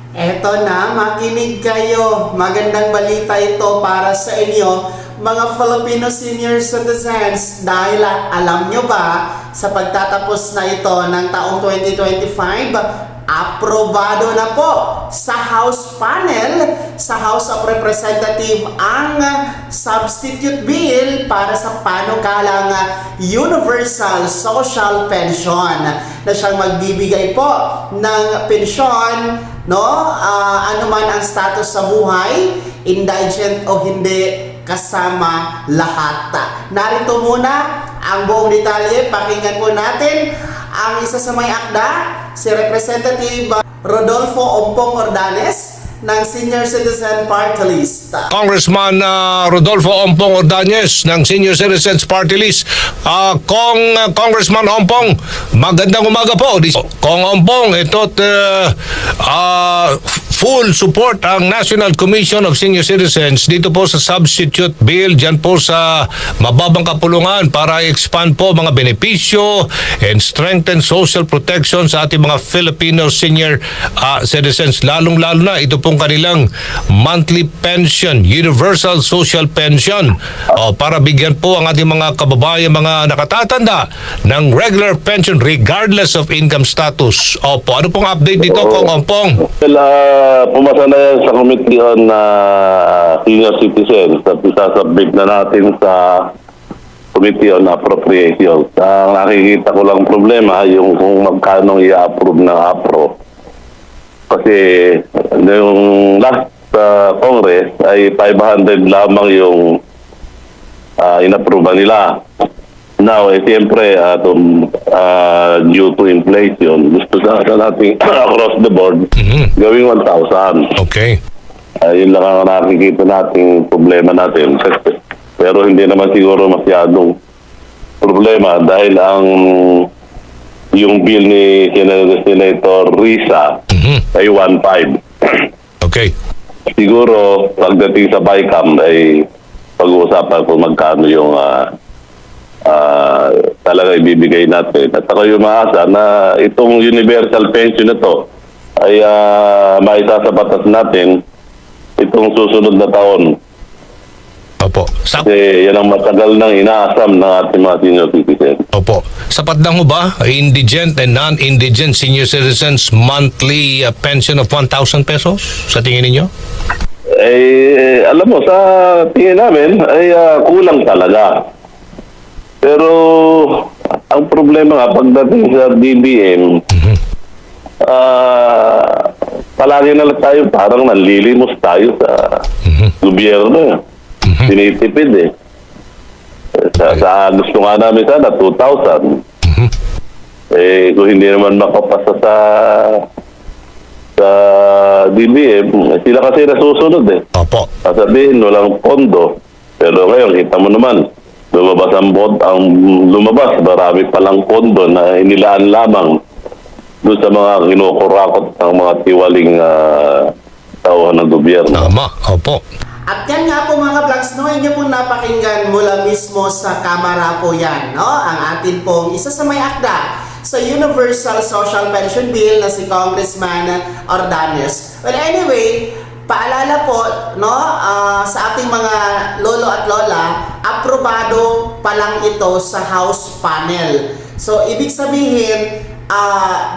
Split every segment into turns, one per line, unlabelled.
Eto na, makinig kayo. Magandang balita ito para sa inyo, mga Filipino senior citizens. Dahil alam nyo ba, sa pagtatapos na ito ng taong 2025, aprobado na po sa House panel, sa House of Representatives ang substitute bill para sa panukalang Universal Social Pension na siyang magbibigay po ng pensyon, no? Anuman ang status sa buhay, indigent o hindi, kasama lahat. Narito muna ang buong detalye. Pakinggan po natin ang isa sa may akda, si Representative Rodolfo Ompong Ordanes ng Senior Citizen Party List.
Congressman Rodolfo Ompong Ordanes ng Senior Citizens Party List. Congressman Ompong, magandang umaga po. Kong Ompong, ito full support ang National Commission of Senior Citizens dito po sa substitute bill dyan po sa mababang kapulungan para i-expand po mga benepisyo and strengthen social protection sa ating mga Filipino senior citizens. Lalong-lalo na ito pong kanilang monthly pension, Universal Social Pension, para bigyan po ang ating mga kababayan, mga nakatatanda ng regular pension regardless of income status. Opo, ano pong update dito, Kong Ompong?
Pumasa na yan sa Committee on Senior Citizens at isasubmit na natin sa Committee on Appropriations. Ang nakikita ko lang problema yung kung magkano i-approve ng APRO. Kasi yung last Congress ay 500 lamang yung inapprove nila. Now, siyempre, due to inflation, gusto sa natin across the board, gawing 1,000.
Okay.
Yun lang ang nakikita nating problema natin. Pero hindi naman siguro masyadong problema dahil yung bill ni Senator Risa ay 1.5.
Okay.
Siguro, pagdating sa BICAM ay pag-uusapan kung magkano yung talaga ibibigay natin. At ako yung maasa na itong universal pension na to ay maisasabatas natin itong susunod na taon.
Opo.
Kasi yan ang matagal nang inaasam ng ating mga senior citizens.
Opo. Sapat lang ho ba indigent and non-indigent senior citizens monthly pension of 1,000 pesos sa tingin ninyo?
Alam mo, sa tingin namin ay kulang talaga. Pero ang problema nga pagdating sa DBM, palagi na lang tayo parang nanlilimos tayo sa gobyerno. Tinitipid eh. Gusto nga namin sana 2,000. Kung hindi naman makapasa sa DBM, sila kasi nasusunod eh.
Opo.
Sasabihin, walang pondo. Pero ngayon, kita mo naman, lumabas, marami palang pondo na inilaan lamang doon sa mga kinukurakot ng mga tiwaling tao ng gobyerno.
Tama, opo.
At yan nga po mga vlogs, no, inyo pong napakinggan mula mismo sa kamera po yan, no? Ang atin pong isa sa may akda sa Universal Social Pension Bill na si Congressman Ordanes. Well, anyway, paalala po, no, sa ating mga lolo at lola, aprobado pa lang ito sa House panel. So, ibig sabihin,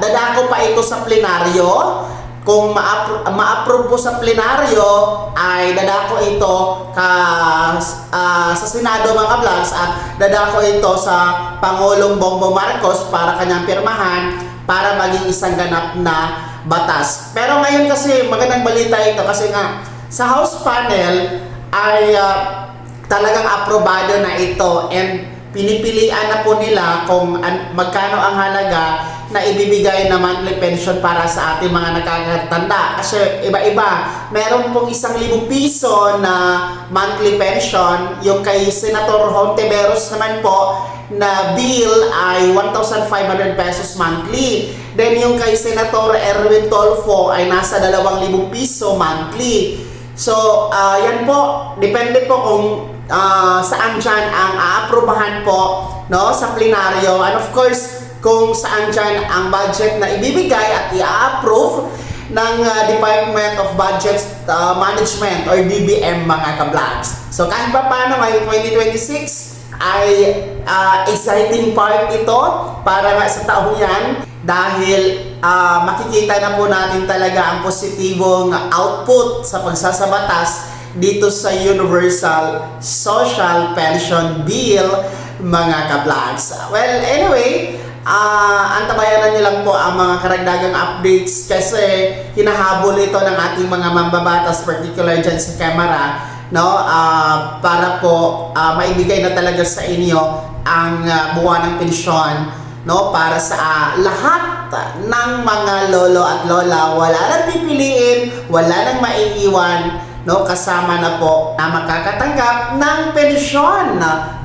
dadako pa ito sa plenaryo. Kung ma-approve po sa plenaryo, ay dadako ito sa Senado mga vlogs at dadako ito sa Pangulong Bongbong Marcos para kanyang pirmahan para maging isang ganap na batas. Pero ngayon kasi magandang balita ito kasi nga sa House panel ay talagang aprobado na ito and pinipilian na po nila kung magkano ang halaga na ibibigay na monthly pension para sa ating mga nakakatanda. Kasi iba-iba. Meron pong 1,000 piso na monthly pension. Yung kay Senator Hontiveros naman po na bill ay 1,500 pesos monthly. Then yung kay Senator Erwin Tolfo ay nasa 2,000 piso monthly. So, yan po. Depende po kung saan dyan ang aaprubahan po, no, sa plenaryo. And of course, kung saan dyan ang budget na ibibigay at i-approve ng Department of Budget Management or DBM mga ka-vlogs. So kahit pa paano ngayong 2026 ay exciting part ito para nga sa taong yan dahil makikita na po natin talaga ang positibong output sa pagsasabatas dito sa Universal Social Pension Bill mga ka-vlogs. Well, anyway, antabayanan niyo lang po ang mga karagdagang updates kasi hinahabol ito ng ating mga mambabatas, particular dyan sa camera, no? Para po maibigay na talaga sa inyo ang buwan ng pensyon, no? Para sa lahat ng mga lolo at lola, wala nang pipiliin, wala nang maiiwan, no, kasama na po na makakatanggap ng pensyon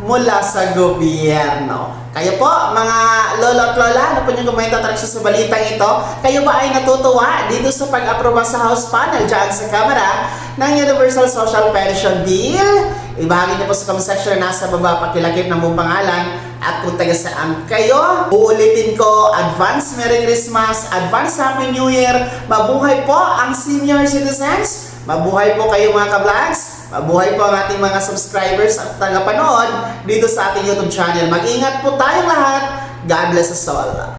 mula sa gobyerno. Kayo po, mga lolo at lola, ano po yung komento sa balitang ito? Kayo ba ay natutuwa dito sa pag-aproba sa House panel dyan sa Kamara ng Universal Social Pension Bill? Ibahagi niyo po sa comment section na nasa baba, pakilagip ng buong pangalan at kung taga saan kayo. Uulitin ko, advance Merry Christmas, advance Happy New Year, mabuhay po ang senior citizens, mabuhay po kayo mga ka-vlogs, mabuhay po ang ating mga subscribers at tagapanood dito sa ating YouTube channel. Mag-ingat po tayong lahat. God bless us all.